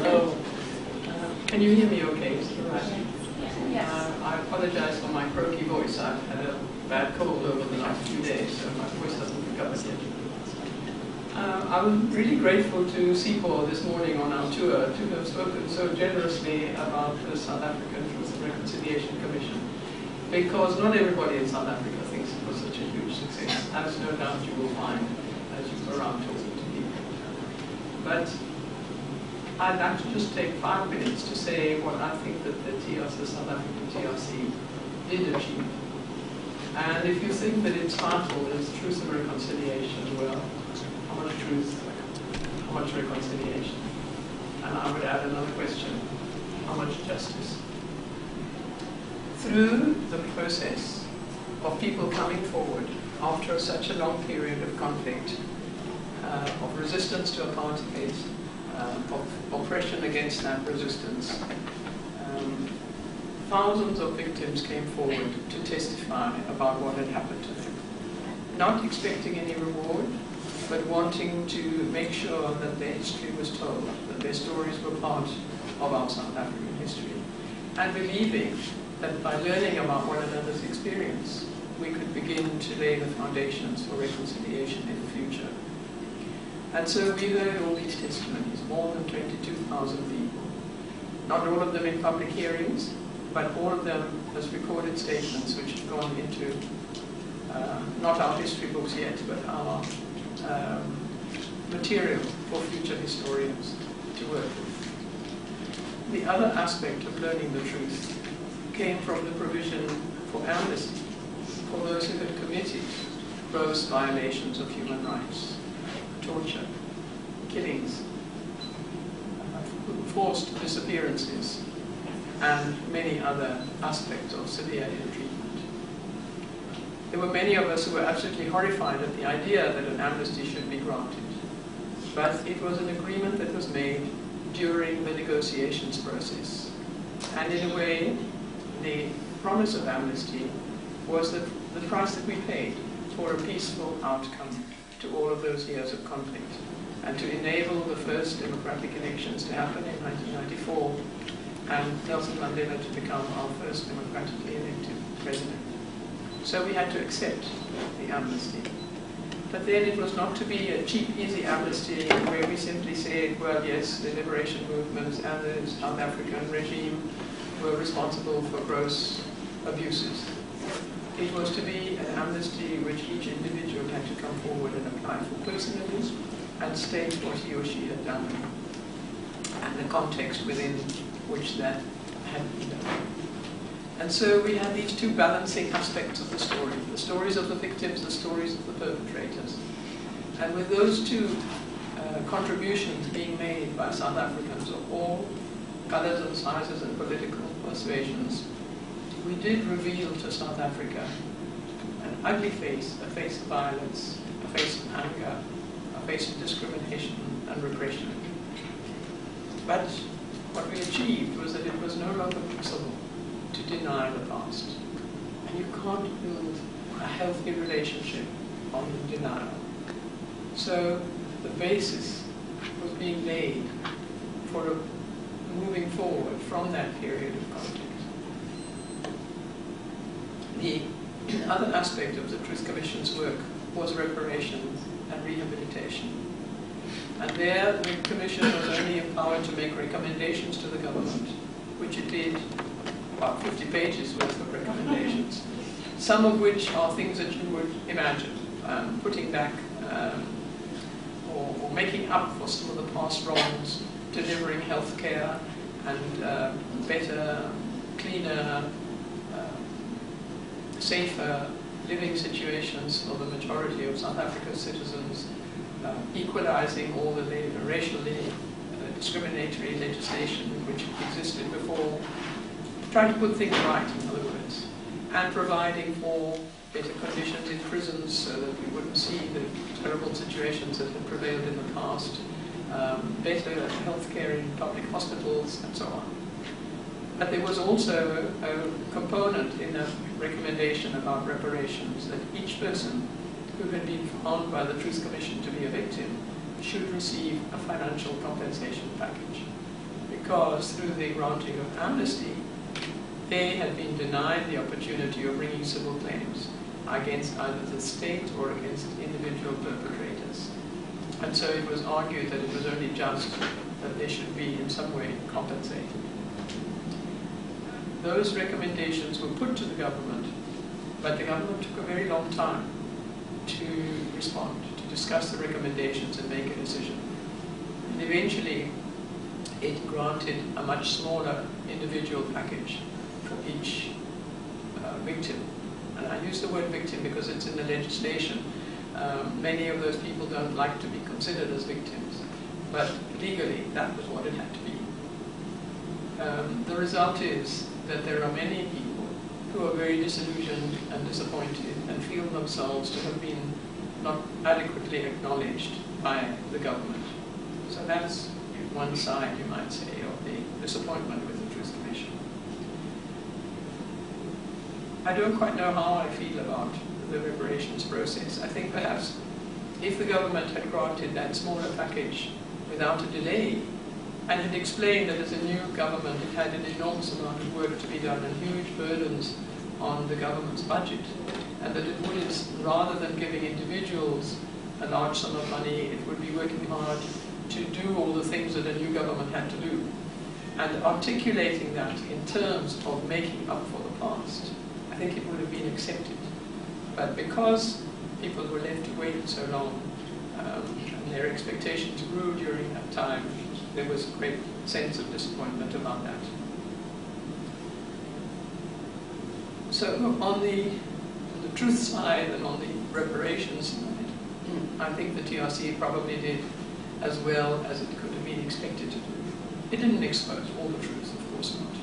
So, can you hear me okay? Right. I apologize for my croaky voice. I've had a bad cold over the last few days, so my voice doesn't recover yet. I was really grateful to Sipho this morning on our tour to have spoken so generously about the South African Truth and Reconciliation Commission, because not everybody in South Africa thinks it was such a huge success, as no doubt you will find as you go around talking to people. But I'd like to just take 5 minutes to say what I think that the TRC, the South African TRC, did achieve. And if you think that its title is Truth and Reconciliation, well, how much truth, how much reconciliation? And I would add another question, how much justice? Through the process of people coming forward after such a long period of conflict, of resistance to apartheid, of oppression against that resistance, thousands of victims came forward to testify about what had happened to them. Not expecting any reward, but wanting to make sure that their history was told, that their stories were part of our South African history, and believing that by learning about one another's experience, we could begin to lay the foundations for reconciliation in the future. And so we heard all these testimonies, more than 22,000 people. Not all of them in public hearings, but all of them as recorded statements which have gone into not our history books yet, but our material for future historians to work with. The other aspect of learning the truth came from the provision for amnesty for those who had committed gross violations of human rights, torture, killings, forced disappearances, and many other aspects of severe ill treatment. There were many of us who were absolutely horrified at the idea that an amnesty should be granted, but it was an agreement that was made during the negotiations process. And in a way, the promise of amnesty was the price that we paid for a peaceful outcome to all of those years of conflict, and to enable the first democratic elections to happen in 1994, and Nelson Mandela to become our first democratically elected president. So we had to accept the amnesty. But then it was not to be a cheap, easy amnesty where we simply said, well, yes, the liberation movements and the South African regime were responsible for gross abuses. It was to be an amnesty which each individual had to come forward and apply for personally and state what he or she had done and the context within which that had been done. And so we had these two balancing aspects of the stories of the victims, the stories of the perpetrators. And with those two contributions being made by South Africans of all colors and sizes and political persuasions, we did reveal to South Africa an ugly face, a face of violence, a face of anger, a face of discrimination and repression. But what we achieved was that it was no longer possible to deny the past. And you can't build a healthy relationship on denial. So the basis was being laid for moving forward from that period of conflict. The other aspect of the Truth Commission's work was reparations and rehabilitation. And there, the Commission was only empowered to make recommendations to the government, which it did, about 50 pages worth of recommendations, some of which are things that you would imagine, putting back or making up for some of the past wrongs, delivering health care and better, cleaner, safer living situations for the majority of South Africa's citizens, equalizing all the racially discriminatory legislation which existed before, trying to put things right, in other words, and providing for better conditions in prisons so that we wouldn't see the terrible situations that had prevailed in the past, better health care in public hospitals, and so on. But there was also a component in the recommendation about reparations that each person who had been found by the Truth Commission to be a victim should receive a financial compensation package. because through the granting of amnesty, they had been denied the opportunity of bringing civil claims against either the state or against individual perpetrators. And so it was argued that it was only just that they should be in some way compensated. Those recommendations were put to the government, but the government took a very long time to respond, to discuss the recommendations and make a decision. And eventually, it granted a much smaller individual package for each victim. And I use the word victim because it's in the legislation. Many of those people don't like to be considered as victims, but legally that was what it had to be. The result is that there are many people who are very disillusioned and disappointed and feel themselves to have been not adequately acknowledged by the government. So that's one side, you might say, of the disappointment with the Truth Commission. I don't quite know how I feel about the reparations process. I think perhaps if the government had granted that smaller package without a delay and had explained that as a new government it had an enormous amount of work to be done and huge burdens on the government's budget, and that it would, rather than giving individuals a large sum of money, it would be working hard to do all the things that a new government had to do, and articulating that in terms of making up for the past, I think it would have been accepted. But because people were left to wait so long, and their expectations grew during that time, there was a great sense of disappointment about that. So on the truth side and on the reparations side, I think the TRC probably did as well as it could have been expected to do. It didn't expose all the truth, of course not.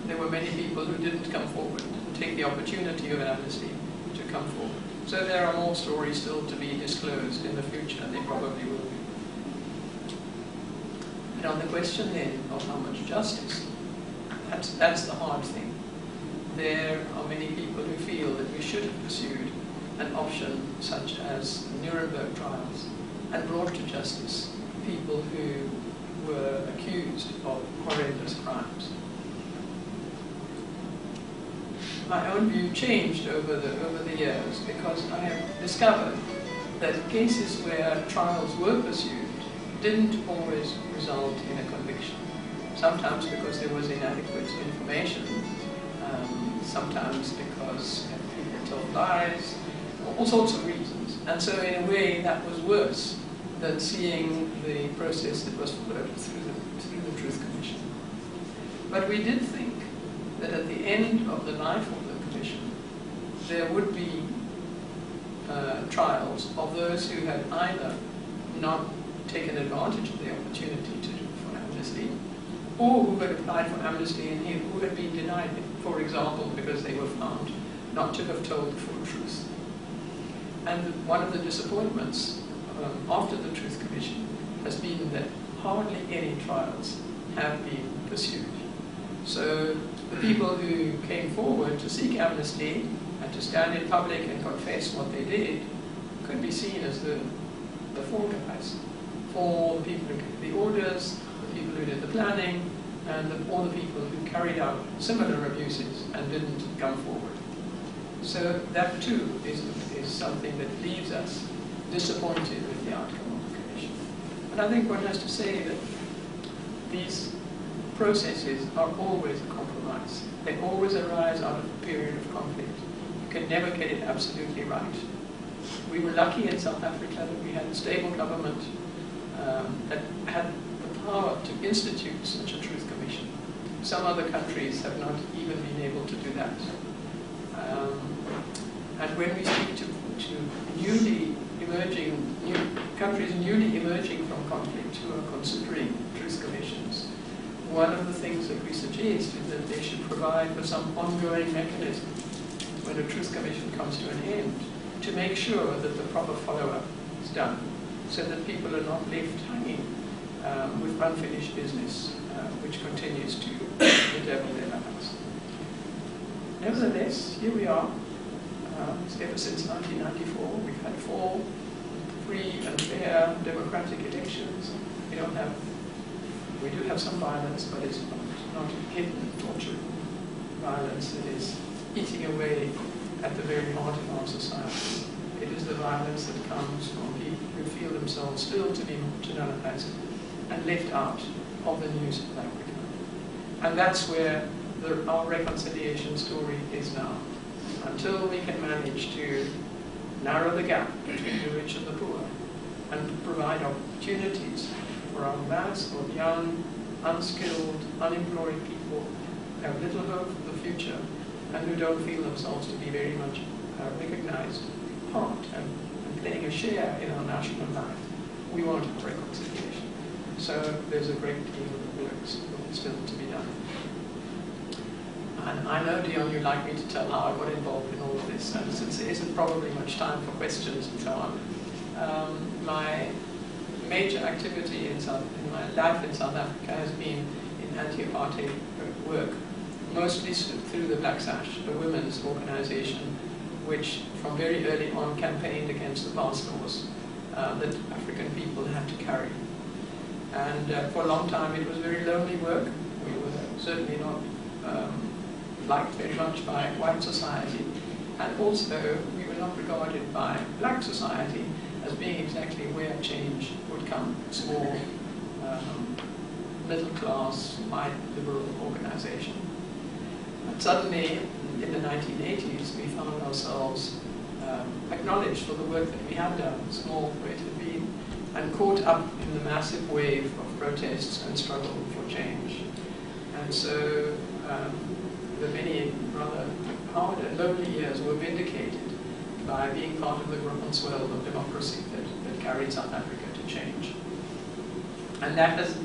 There were many people who didn't come forward and take the opportunity of amnesty to come forward. So there are more stories still to be disclosed in the future, and they probably will be. And on the question then of how much justice, that's the hard thing. There are many people who feel that we should have pursued an option such as Nuremberg trials and brought to justice people who were accused of horrendous crimes. My own view changed over the years because I have discovered that cases where trials were pursued didn't always result in a conviction. Sometimes because there was inadequate information, sometimes because people told lies, all sorts of reasons. And so in a way that was worse than seeing the process that was followed through the Truth Commission. But we did think that at the end of the life of the Commission, there would be trials of those who had either not taken advantage of the opportunity for amnesty, or who had applied for amnesty and who had been denied it, for example, because they were found not to have told the full truth. And one of the disappointments after the Truth Commission has been that hardly any trials have been pursued. So the people who came forward to seek amnesty and to stand in public and confess what they did could be seen as the fall guys for the people who gave the orders, the people who did the planning, and all the people who carried out similar abuses and didn't come forward. So that too is something that leaves us disappointed with the outcome of the Commission. And I think one has to say that these processes are always a compromise. They always arise out of a period of conflict. You can never get it absolutely right. We were lucky in South Africa that we had a stable government that had the power to institute such a Truth Commission. Some other countries have not even been able to do that. And when we speak to countries newly emerging from conflict who are considering Truth Commissions, one of the things that we suggest is that they should provide for some ongoing mechanism when a Truth Commission comes to an end to make sure that the proper follow-up is done, so that people are not left hanging with unfinished business, which continues to bedevil their lives. Nevertheless, here we are. Ever since 1994, we've had 4 free and fair democratic elections. We don't have We do have some violence, but it's not hidden torture violence. It is eating away at the very heart of our society. It is the violence that comes from people who feel themselves still to be marginalized and left out of the news of Africa. And that's where our reconciliation story is now. Until we can manage to narrow the gap between the rich and the poor and provide opportunities for our mass of young, unskilled, unemployed people who have little hope for the future and who don't feel themselves to be very much recognized part and playing a share in our national life, we want reconciliation. So there's a great deal of work still to be done. And I know, Dion, you'd like me to tell how I got involved in all of this, and since there isn't probably much time for questions and so on, my major activity in my life in South Africa has been in anti-apartheid work, mostly through the Black Sash, a women's organization which from very early on campaigned against the pass laws that African people had to carry. And for a long time it was very lonely work. We were certainly not liked very much by white society, and also we were not regarded by black society as being exactly where change would come. Small, middle class, white liberal organization. But suddenly, in the 1980s, we found ourselves acknowledged for the work that we had done, small though it had been, and caught up in the massive wave of protests and struggle for change. And so the many rather hard and lonely years were vindicated by being part of the groundswell of democracy that carried South Africa to change. And that has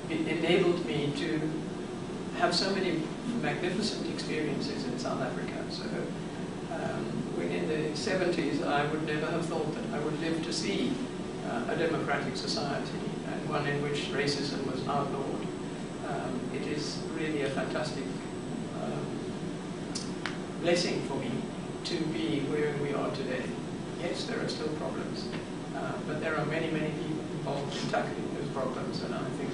enabled me to have so many magnificent experiences in South Africa. So in the 70s, I would never have thought that I would live to see a democratic society and one in which racism was outlawed. It is really a fantastic blessing for me to be where we are today. Yes, there are still problems, but there are many, many people involved in tackling those problems, and I think